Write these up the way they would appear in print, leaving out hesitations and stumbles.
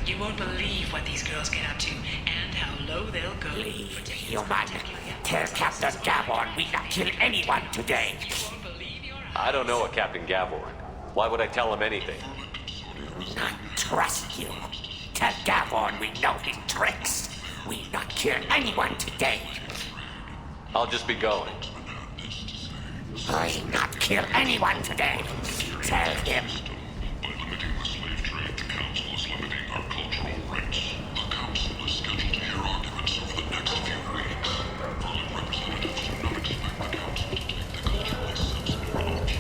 You won't believe what these girls get up to and how low they'll go. Leave, human. Tell Captain Gavorn we not kill anyone today. I don't know a Captain Gavorn. Why would I tell him anything? Not trust you. Tell Gavorn we know his tricks. We not kill anyone today. I'll just be going. I not kill anyone today. Tell him. By limiting the slave trade, the Council is limiting our cultural rights. The Council is scheduled to hear arguments over the next few weeks. Berlin representatives do not expect the Council to take the culturally sensitive approach.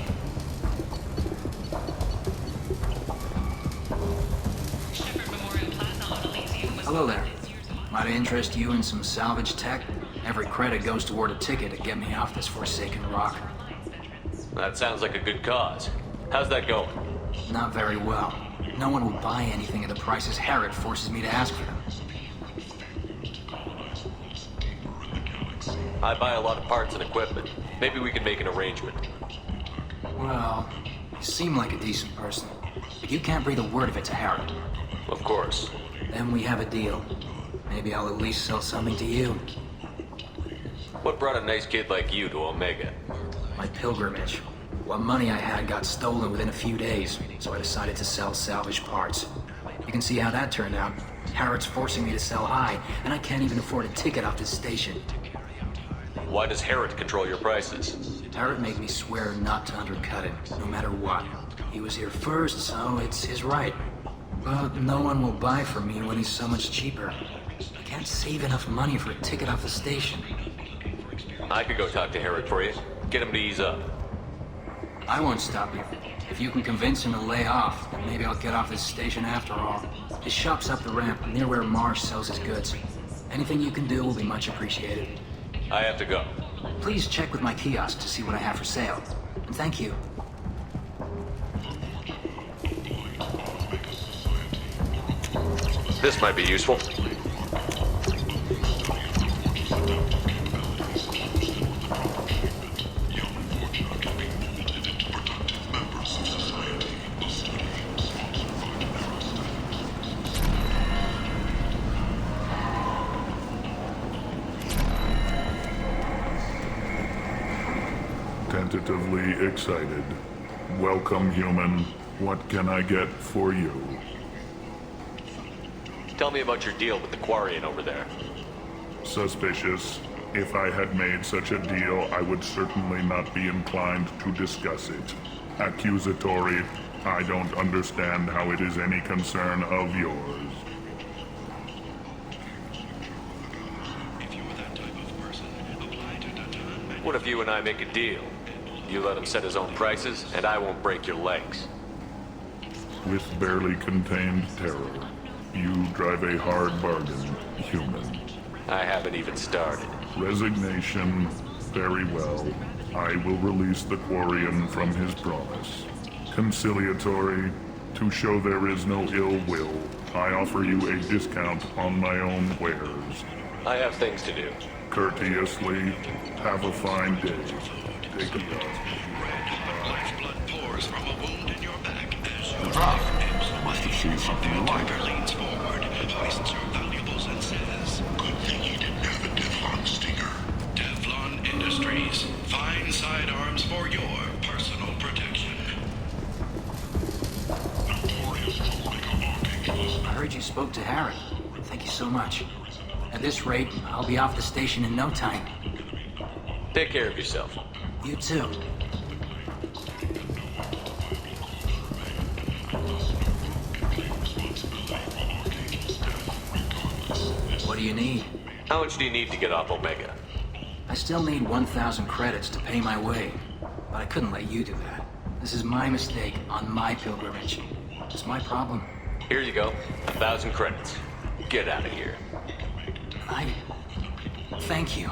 Hello there. Might I interest you in some salvage tech? Every credit goes toward a ticket to get me off this forsaken rock. That sounds like a good cause. How's that going? Not very well. No one will buy anything at the prices Herod forces me to ask for them. I buy a lot of parts and equipment. Maybe we can make an arrangement. Well, you seem like a decent person, but you can't breathe a word of it to Herod. Of course. Then we have a deal. Maybe I'll at least sell something to you. What brought a nice kid like you to Omega? My pilgrimage. What money I had got stolen within a few days, so I decided to sell salvaged parts. You can see how that turned out. Herod's forcing me to sell high, and I can't even afford a ticket off this station. Why does Herod control your prices? Herod made me swear not to undercut him, no matter what. He was here first, so it's his right. But no one will buy from me when he's so much cheaper. I can't save enough money for a ticket off the station. I could go talk to Herod for you. Get him to ease up. I won't stop you. If you can convince him to lay off, then maybe I'll get off this station after all. His shop's up the ramp, near where Marsh sells his goods. Anything you can do will be much appreciated. I have to go. Please check with my kiosk to see what I have for sale. And thank you. This might be useful. Tentatively excited. Welcome, human. What can I get for you? Tell me about your deal with the Quarian over there. Suspicious. If I had made such a deal, I would certainly not be inclined to discuss it. Accusatory. I don't understand how it is any concern of yours. What if you and I make a deal? You let him set his own prices, and I won't break your legs. With barely contained terror, you drive a hard bargain, human. I haven't even started. Resignation. Very well. I will release the Quarian from his promise. Conciliatory. To show there is no ill will, I offer you a discount on my own wares. I have things to do. Courteously, have a fine day. Take a look. Lifeblood pours from a wound in your back as you Must have seen something you like. Tiger leans forward, hoists your valuables and says, Good thing he didn't have a Teflon stinger. Teflon Industries, fine sidearms for your personal protection. Notorious for like a walking. I heard you spoke to Herod. Thank you so much. At this rate, I'll be off the station in no time. Take care of yourself. You too. What do you need? How much do you need to get off Omega? I still need 1,000 credits to pay my way, but I couldn't let you do that. This is my mistake on my pilgrimage. It's my problem. Here you go. 1,000 credits. Get out of here. Thank you.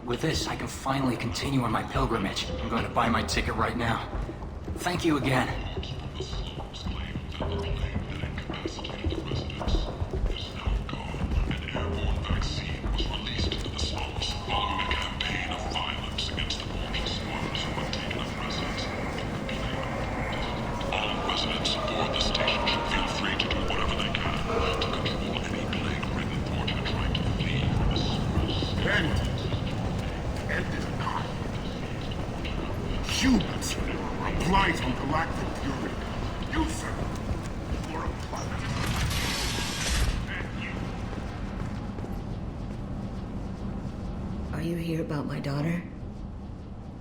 With this, I can finally continue on my pilgrimage. I'm going to buy my ticket right now. Thank you again. Residents aboard the station should feel free to do whatever they can. hear about my daughter?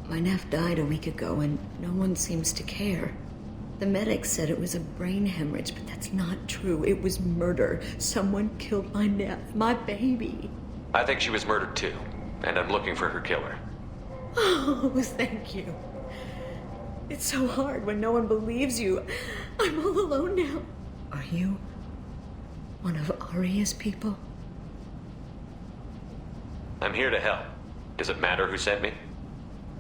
My nephew died a week ago and no one seems to care. The medics said it was a brain hemorrhage, but that's not true. It was murder. Someone killed my nephew, my baby. I think she was murdered too, and I'm looking for her killer. Oh, thank you. It's so hard when no one believes you. I'm all alone now. Are you one of Aria's people? I'm here to help. Does it matter who sent me?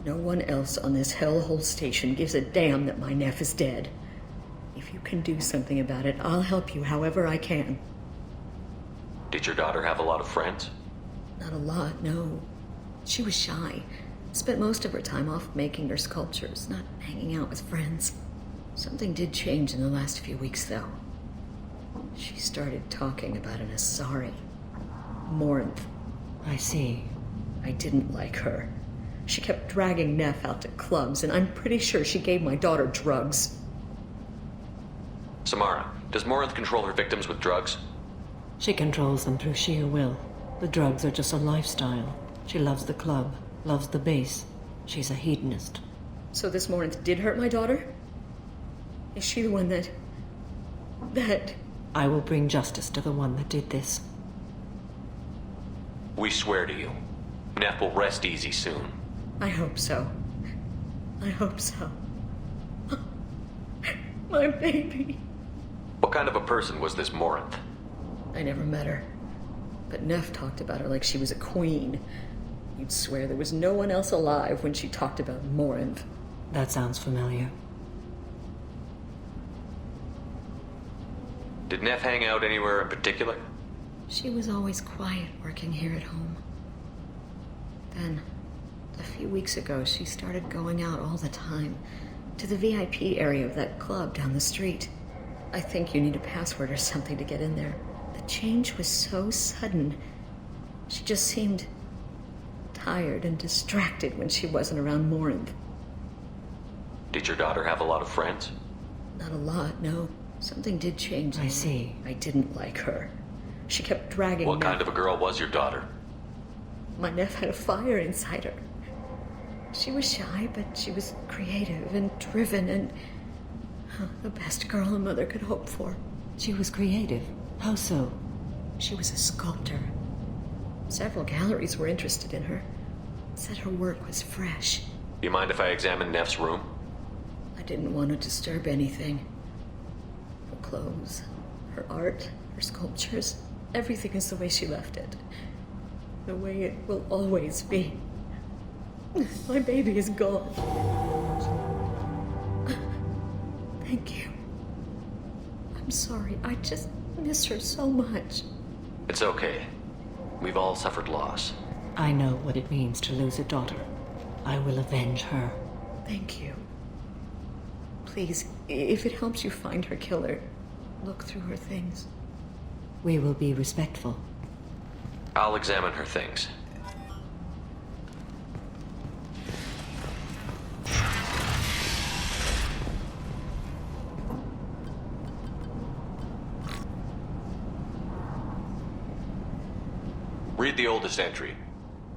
No one else on this hellhole station gives a damn that my nephew is dead. If you can do something about it, I'll help you however I can. Did your daughter have a lot of friends? Not a lot, no. She was shy. Spent most of her time off making her sculptures, not hanging out with friends. Something did change in the last few weeks, though. She started talking about an Asari. Morinth. I see. I didn't like her. She kept dragging Neff out to clubs, and I'm pretty sure she gave my daughter drugs. Samara, does Morinth control her victims with drugs? She controls them through sheer will. The drugs are just a lifestyle. She loves the club, loves the base. She's a hedonist. So this Morinth did hurt my daughter? Is she the one that... I will bring justice to the one that did this. We swear to you. Neff will rest easy soon. I hope so. I hope so. My baby. What kind of a person was this Morinth? I never met her. But Neff talked about her like she was a queen. You'd swear there was no one else alive when she talked about Morinth. That sounds familiar. Did Neff hang out anywhere in particular? She was always quiet working here at home. Then, a few weeks ago, she started going out all the time to the VIP area of that club down the street. I think you need a password or something to get in there. The change was so sudden. She just seemed tired and distracted when she wasn't around Morinth. Did your daughter have a lot of friends? Not a lot, no. Something did change. I see. I didn't like her. She kept dragging What Neff. kind of a girl was your daughter? My nephew had a fire inside her. She was shy, but she was creative and driven and the best girl a mother could hope for. She was creative. How so? She was a sculptor. Several galleries were interested in her. Said her work was fresh. Do you mind if I examine Neff's room? I didn't want to disturb anything. Her clothes, her art, her sculptures, everything is the way she left it. The way it will always be. My baby is gone. Thank you. I'm sorry. I just miss her so much. It's okay. We've all suffered loss. I know what it means to lose a daughter. I will avenge her. Thank you. Please, if it helps you find her killer, look through her things. We will be respectful. I'll examine her things. Read the oldest entry.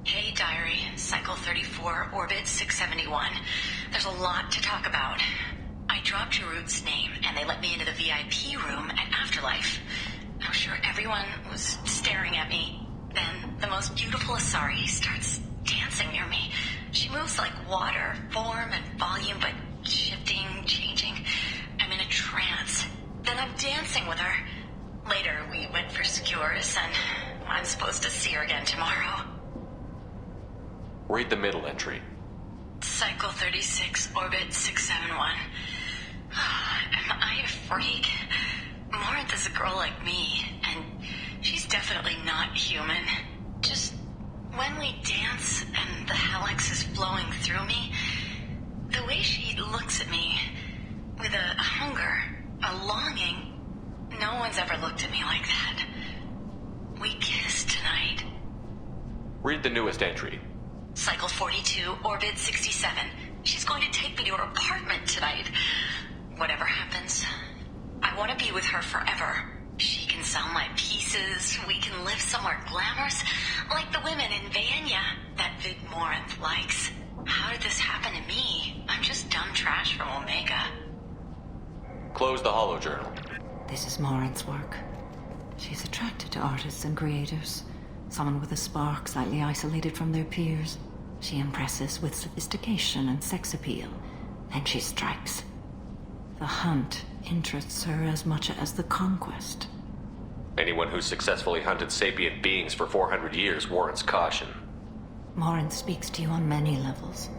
Hey, Diary. Cycle 34, Orbit 671. There's a lot to talk about. I dropped Jarut's name, and they let me into the VIP room at Afterlife. I'm sure everyone was staring at me. Then, the most beautiful Asari starts dancing near me. She moves like water, form and volume, but shifting, changing. I'm in a trance. Then I'm dancing with her. Later, we went for skewers, and I'm supposed to see her again tomorrow. Read the middle entry. Cycle 36, Orbit 671. Am I a freak? Morinth is a girl like me, and she's definitely not human. Just when we dance and the helix is flowing through me, the way she looks at me with a hunger, a longing, no one's ever looked at me like that. We kissed tonight. Read the newest entry. Cycle 42, Orbit 67. She's going to take me to her apartment tonight. Whatever happens, I want to be with her forever. She can sell my pieces places we can live somewhere glamorous, like the women in Vienna that Vig Morinth likes. How did this happen to me? I'm just dumb trash from Omega. Close the holojournal. This is Morinth's work. She's attracted to artists and creators. Someone with a spark, slightly isolated from their peers. She impresses with sophistication and sex appeal. Then she strikes. The hunt interests her as much as the conquest. Anyone who's successfully hunted sapient beings for 400 years warrants caution. Morinth speaks to you on many levels.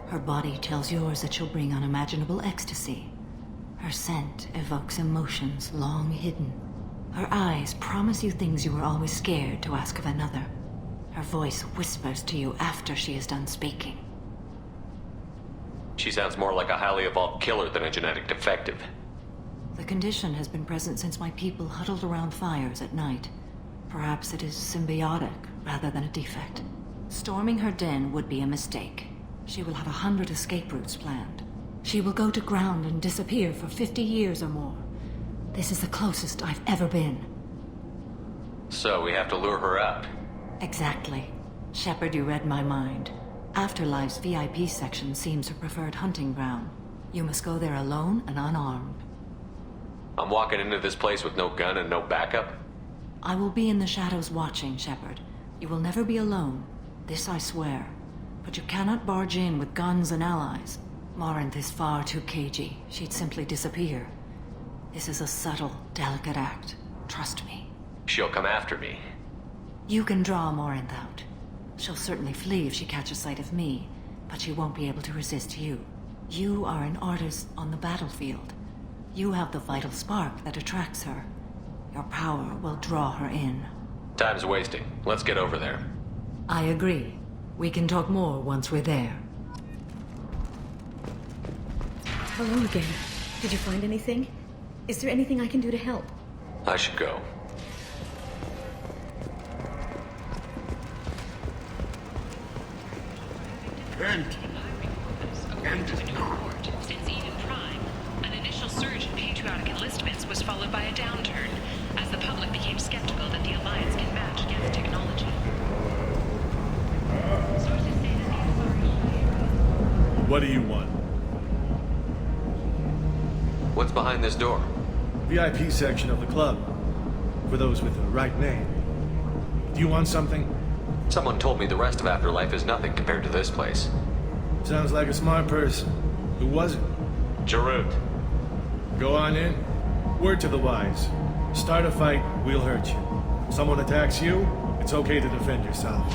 Her body tells yours that she'll bring unimaginable ecstasy. Her scent evokes emotions long hidden. Her eyes promise you things you were always scared to ask of another. Her voice whispers to you after she is done speaking. She sounds more like a highly evolved killer than a genetic defective. The condition has been present since my people huddled around fires at night. Perhaps it is symbiotic rather than a defect. Storming her den would be a mistake. She will have 100 escape routes planned. She will go to ground and disappear for 50 years or more. This is the closest I've ever been. So we have to lure her out. Exactly. Shepard, you read my mind. Afterlife's VIP section seems her preferred hunting ground. You must go there alone and unarmed. I'm walking into this place with no gun and no backup? I will be in the shadows watching, Shepard. You will never be alone. This I swear. But you cannot barge in with guns and allies. Morinth is far too cagey. She'd simply disappear. This is a subtle, delicate act. Trust me. She'll come after me. You can draw Morinth out. She'll certainly flee if she catches sight of me, but she won't be able to resist you. You are an artist on the battlefield. You have the vital spark that attracts her. Your power will draw her in. Time's wasting. Let's get over there. I agree. We can talk more once we're there. Hello again. Did you find anything? Is there anything I can do to help? I should go. Since Eden Prime, an initial surge in patriotic enlistments was followed by a downturn, as the public became skeptical that the Alliance can match Geth technology. What do you want? What's behind this door? VIP section of the club. For those with the right name. Do you want something? Someone told me the rest of Afterlife is nothing compared to this place. Sounds like a smart person. Who was it? Jarut. Go on in. Word to the wise. Start a fight, we'll hurt you. Someone attacks you, it's okay to defend yourself.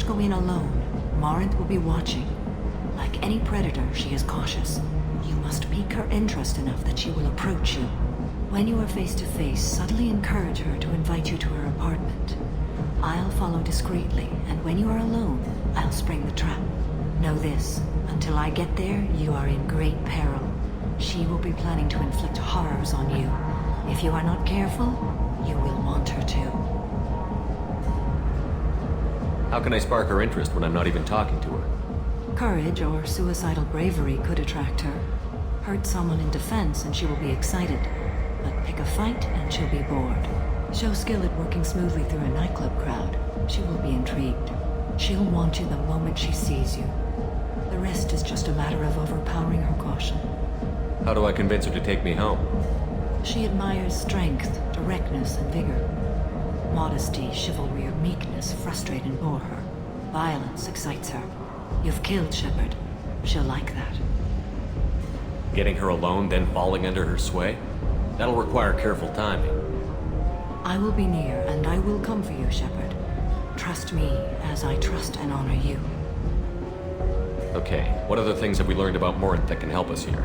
Go in alone. Morinth will be watching. Like any predator, she is cautious. You must pique her interest enough that she will approach you. When you are face to face, subtly encourage her to invite you to her apartment. I'll follow discreetly, and when you are alone, I'll spring the trap. Know this, until I get there, you are in great peril. She will be planning to inflict horrors on you. If you are not careful, you will want her to. How can I spark her interest when I'm not even talking to her? Courage or suicidal bravery could attract her. Hurt someone in defense and she will be excited. But pick a fight and she'll be bored. Show skill at working smoothly through a nightclub crowd. She will be intrigued. She'll want you the moment she sees you. The rest is just a matter of overpowering her caution. How do I convince her to take me home? She admires strength, directness, and vigor. Modesty, chivalry, or meekness frustrate and bore her. Violence excites her. You've killed Shepard. She'll like that. Getting her alone, then falling under her sway? That'll require careful timing. I will be near, and I will come for you, Shepard. Trust me as I trust and honor you. Okay, what other things have we learned about Morinth that can help us here?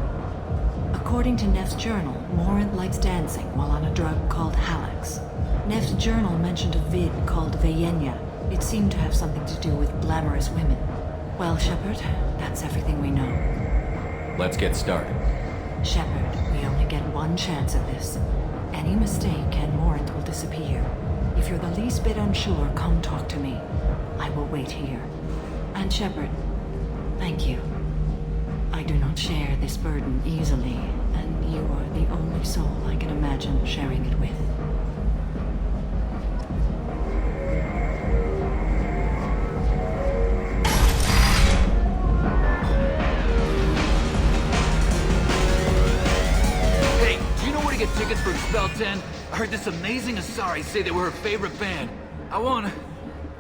According to Neff's journal, Morinth likes dancing while on a drug called Halax. Neff's journal mentioned a vid called Vienna. It seemed to have something to do with glamorous women. Well, Shepard, that's everything we know. Let's get started. Shepard, we only get one chance at this. Any mistake and Morant will disappear. If you're the least bit unsure, come talk to me. I will wait here. And Shepard, thank you. I do not share this burden easily, and you are the only soul I can imagine sharing it with. Get tickets for Expel 10. I heard this amazing Asari say they were her favorite band. I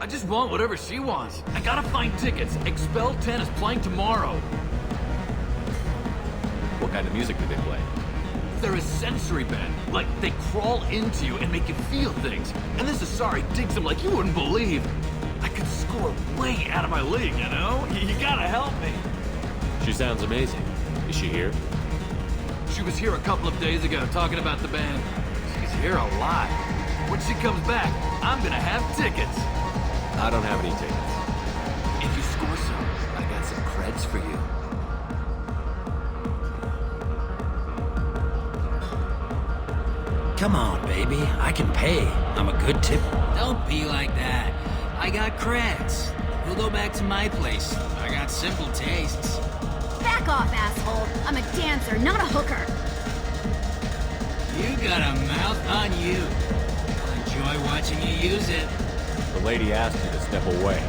just want whatever she wants. I gotta find tickets. Expel 10 is playing tomorrow. What kind of music do they play? They're a sensory band. Like, they crawl into you and make you feel things. And this Asari digs them like you wouldn't believe. I could score way out of my league, you know? You gotta help me. She sounds amazing. Is she here? She was here a couple of days ago talking about the band. She's here a lot. When she comes back, I'm gonna have tickets. I don't have any tickets. If you score some, I got some creds for you. Come on, baby. I can pay. I'm a good tip. Don't be like that. I got creds. We'll go back to my place. I got simple tastes. Back off, asshole. I'm a dancer, not a hooker. You got a mouth on you. I'll enjoy watching you use it. The lady asked you to step away.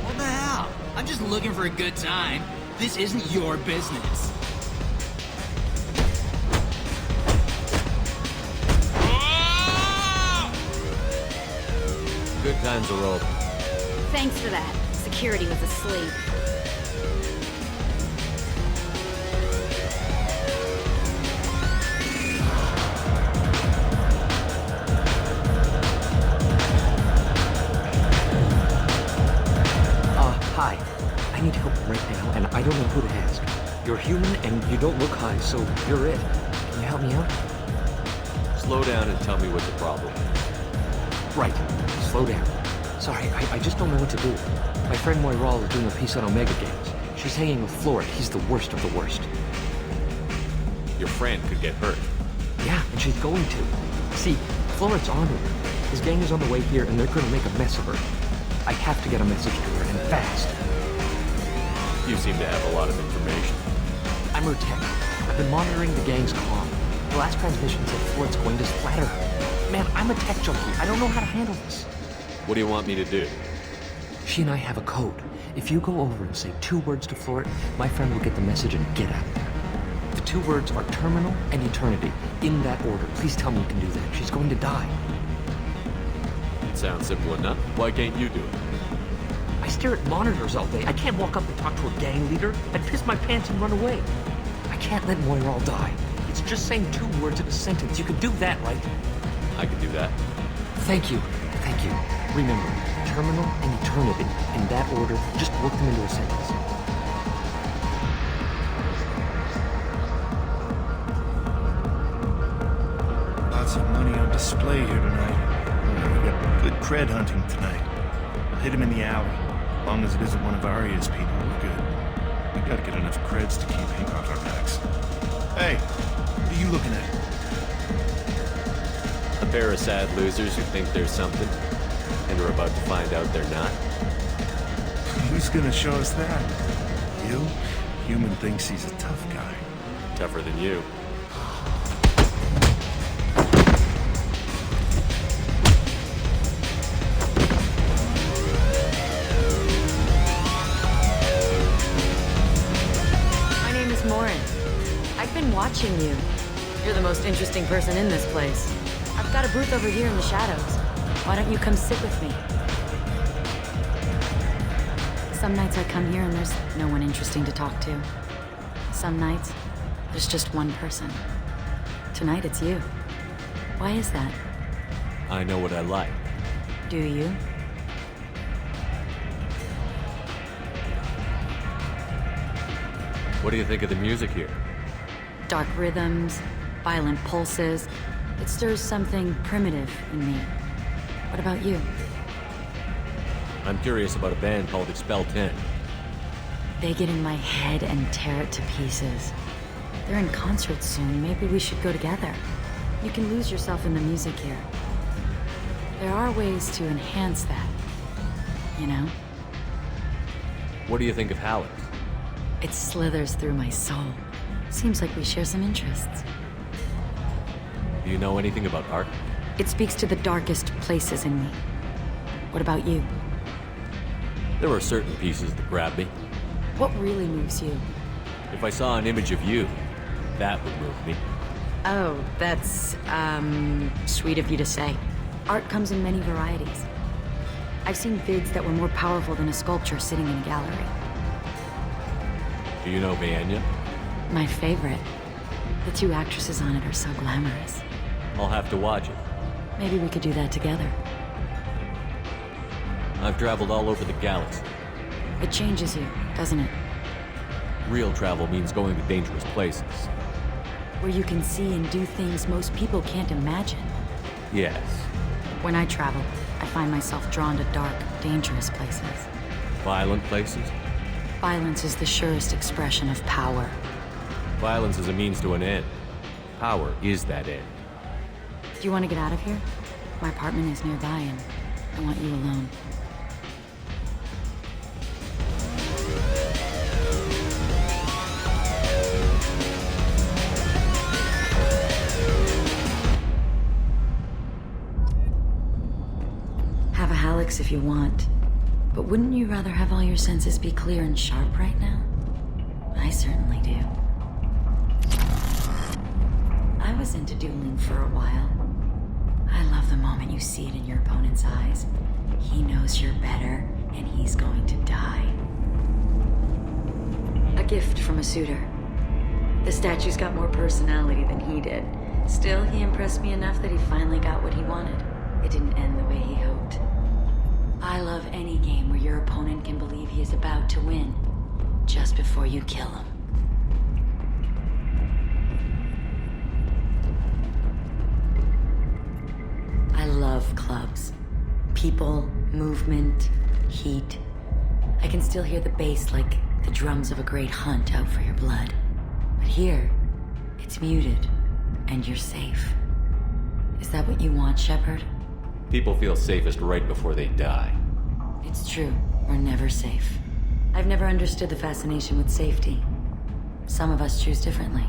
What the hell? I'm just looking for a good time. This isn't your business. Good times are over. Thanks for that. Security was asleep. Hi. I need help right now, and I don't know who to ask. You're human, and you don't look high, so you're it. Can you help me out? Slow down and tell me what the problem is. Right. Slow down. Sorry, I just don't know what to do. My friend Moiral is doing a piece on Omega Games. She's hanging with Florid. He's the worst of the worst. Your friend could get hurt. Yeah, and she's going to. See, Florid's on her. His gang is on the way here, and they're going to make a mess of her. I have to get a message to her, and fast. You seem to have a lot of information. I'm her tech. I've been monitoring the gang's comm. The last transmission said Floyd's going to splatter her. Man, I'm a tech junkie. I don't know how to handle this. What do you want me to do? She and I have a code. If you go over and say 2 words to Floyd, my friend will get the message and get out of there. The 2 words are terminal and eternity. In that order. Please tell me you can do that. She's going to die. Sounds simple enough. Why can't you do it? I stare at monitors all day. I can't walk up and talk to a gang leader. I'd piss my pants and run away. I can't let Moiral die. It's just saying 2 words in a sentence. You can do that, right? I can do that. Thank you. Thank you. Remember, terminal and eternity. In that order, just work them into a sentence. Lots of money on display here tonight. We got good cred hunting tonight. I'll hit him in the alley. As long as it isn't one of Arya's people, we're good. We gotta get enough creds to keep him off our backs. Hey, what are you looking at? A pair of sad losers who think they're something, and are about to find out they're not. Who's gonna show us that? You? Human thinks he's a tough guy. Tougher than you. I've been watching you. You're the most interesting person in this place. I've got a booth over here in the shadows. Why don't you come sit with me? Some nights I come here and there's no one interesting to talk to. Some nights, there's just one person. Tonight it's you. Why is that? I know what I like. Do you? What do you think of the music here? Dark rhythms, violent pulses. It stirs something primitive in me. What about you? I'm curious about a band called Expel 10. They get in my head and tear it to pieces. They're in concert soon. Maybe we should go together. You can lose yourself in the music here. There are ways to enhance that, you know? What do you think of Halleck? It slithers through my soul. Seems like we share some interests. Do you know anything about art? It speaks to the darkest places in me. What about you? There are certain pieces that grab me. What really moves you? If I saw an image of you, that would move me. Oh, that's, sweet of you to say. Art comes in many varieties. I've seen vids that were more powerful than a sculpture sitting in a gallery. Do you know Vianya? My favorite. The two actresses on it are so glamorous. I'll have to watch it. Maybe we could do that together. I've traveled all over the galaxy. It changes you, doesn't it? Real travel means going to dangerous places. Where you can see and do things most people can't imagine. Yes. When I travel, I find myself drawn to dark, dangerous places. Violent places? Violence is the surest expression of power. Violence is a means to an end. Power is that end. Do you want to get out of here? My apartment is nearby and I want you alone. Have a Hallex if you want, but wouldn't you rather have all your senses be clear and sharp right now? I certainly do. I was into dueling for a while. I love the moment you see it in your opponent's eyes. He knows you're better, and he's going to die. A gift from a suitor. The statue's got more personality than he did. Still, he impressed me enough that he finally got what he wanted. It didn't end the way he hoped. I love any game where your opponent can believe he is about to win, just before you kill him. I love clubs. People, movement, heat. I can still hear the bass like the drums of a great hunt out for your blood. But here, it's muted, and you're safe. Is that what you want, Shepard? People feel safest right before they die. It's true. We're never safe. I've never understood the fascination with safety. Some of us choose differently.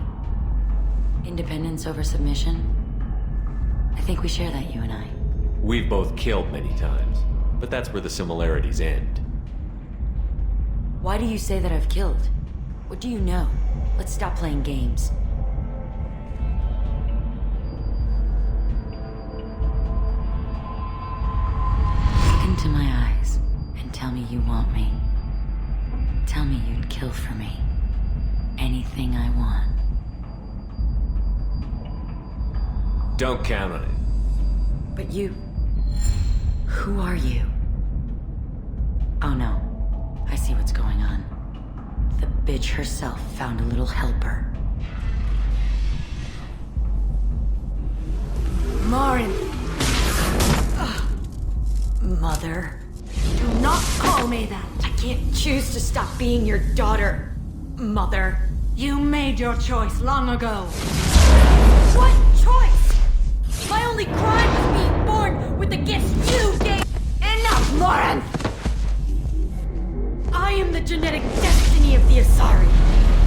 Independence over submission? I think we share that, you and I. We've both killed many times, but that's where the similarities end. Why do you say that I've killed? What do you know? Let's stop playing games. Look into my eyes and tell me you want me. Tell me you'd kill for me. Anything I want. Don't count on it. But you... Who are you? Oh no. I see what's going on. The bitch herself found a little helper. Marin! Mother. Do not call me that! I can't choose to stop being your daughter, Mother. You made your choice long ago. What choice? My only crime was being born with the gifts you gave. Enough, Marin! I am the genetic destiny of the Asari.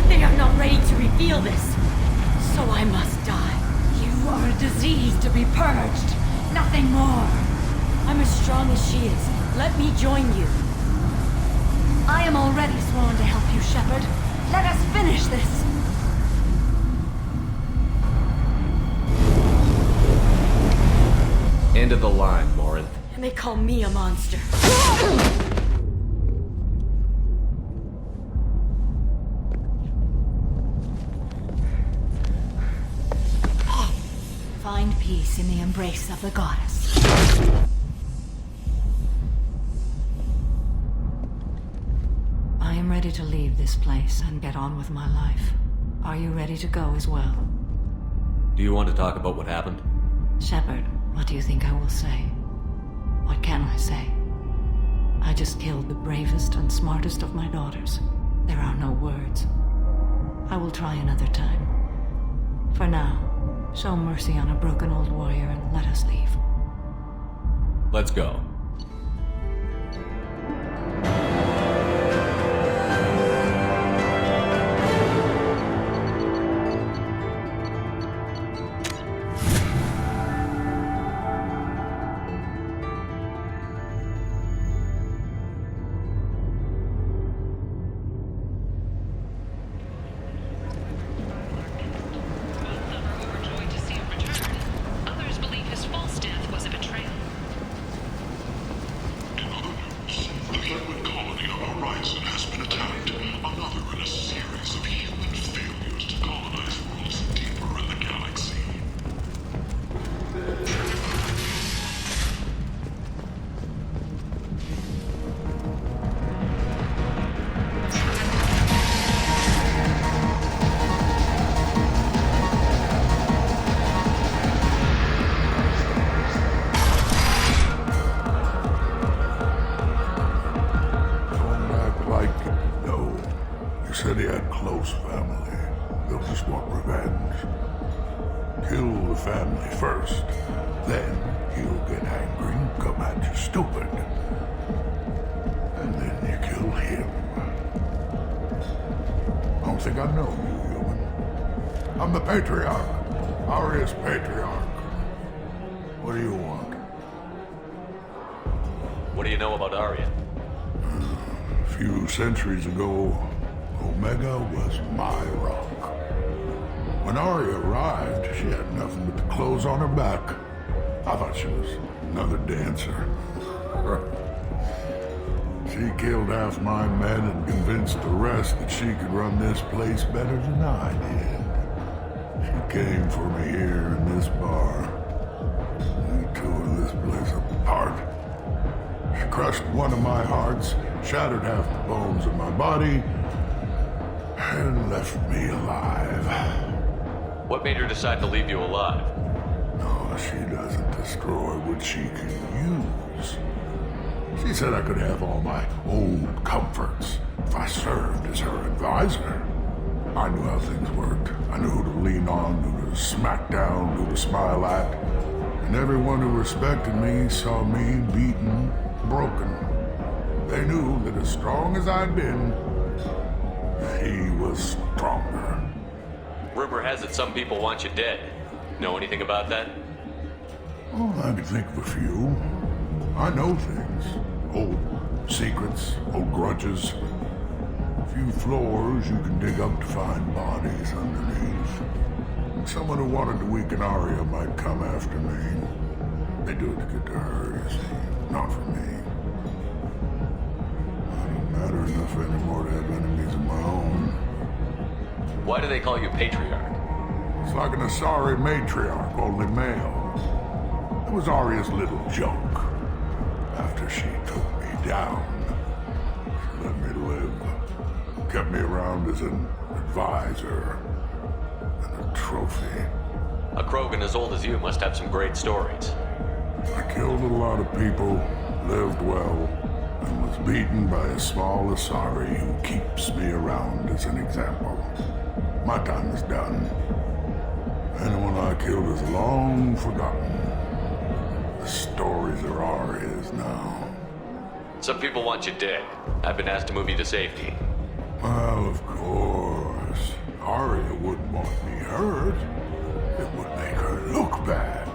They are not ready to reveal this, so I must die. You are a disease to be purged. Nothing more. I'm as strong as she is. Let me join you. I am already sworn to help you, Shepard. Let us finish this. End of the line, Morin. And they call me a monster. Find peace in the embrace of the goddess. I am ready to leave this place and get on with my life. Are you ready to go as well? Do you want to talk about what happened? Shepard, what do you think I will say? What can I say? I just killed the bravest and smartest of my daughters. There are no words. I will try another time. For now, show mercy on a broken old warrior and let us leave. Let's go. Said he had close family. They'll just want revenge. Kill the family first. Then he'll get angry, come at you stupid. And then you kill him. I don't think I know you, human. I'm the Patriarch. Arius Patriarch. What do you want? What do you know about Arya? A few centuries ago, Omega was my rock. When Arya arrived, she had nothing but the clothes on her back. I thought she was another dancer. She killed half my men and convinced the rest that she could run this place better than I did. She came for me here in this bar. We tore this place apart. She crushed one of my hearts, shattered half the bones of my body, and left me alive. What made her decide to leave you alive? No, she doesn't destroy what she can use. She said I could have all my old comforts if I served as her advisor. I knew how things worked. I knew who to lean on, who to smack down, who to smile at. And everyone who respected me saw me beaten, broken. They knew that as strong as I'd been, he was stronger. Rumor has it some people want you dead. Know anything about that? Oh, I can think of a few. I know things. Old secrets, old grudges. A few floors you can dig up to find bodies underneath. Someone who wanted to weaken Arya might come after me. They do it to get to her, you see, not for me. Matter enough anymore to have enemies of my own. Why do they call you Patriarch? It's like an Asari matriarch, only male. It was Arya's little joke. After she took me down, she let me live. Kept me around as an advisor and a trophy. A Krogan as old as you must have some great stories. I killed a lot of people, lived well, and was beaten by a small Asari who keeps me around as an example. My time is done. Anyone I killed is long forgotten. The stories are Arya's now. Some people want you dead. I've been asked to move you to safety. Well, of course. Arya wouldn't want me hurt. It would make her look bad.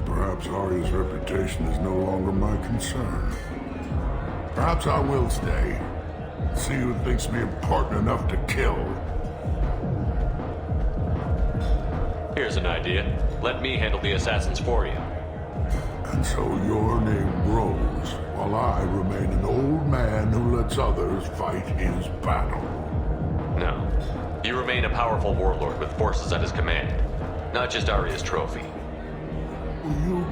Perhaps Arya's reputation is no longer my concern. Perhaps I will stay. See who thinks me important enough to kill. Here's an idea. Let me handle the assassins for you. And so your name grows, while I remain an old man who lets others fight his battle. No. You remain a powerful warlord with forces at his command. Not just Arya's trophy. You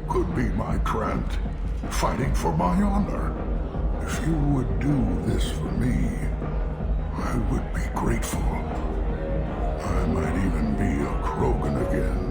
could be my Trent, fighting for my honor. If you would do this for me, I would be grateful. I might even be a Krogan again.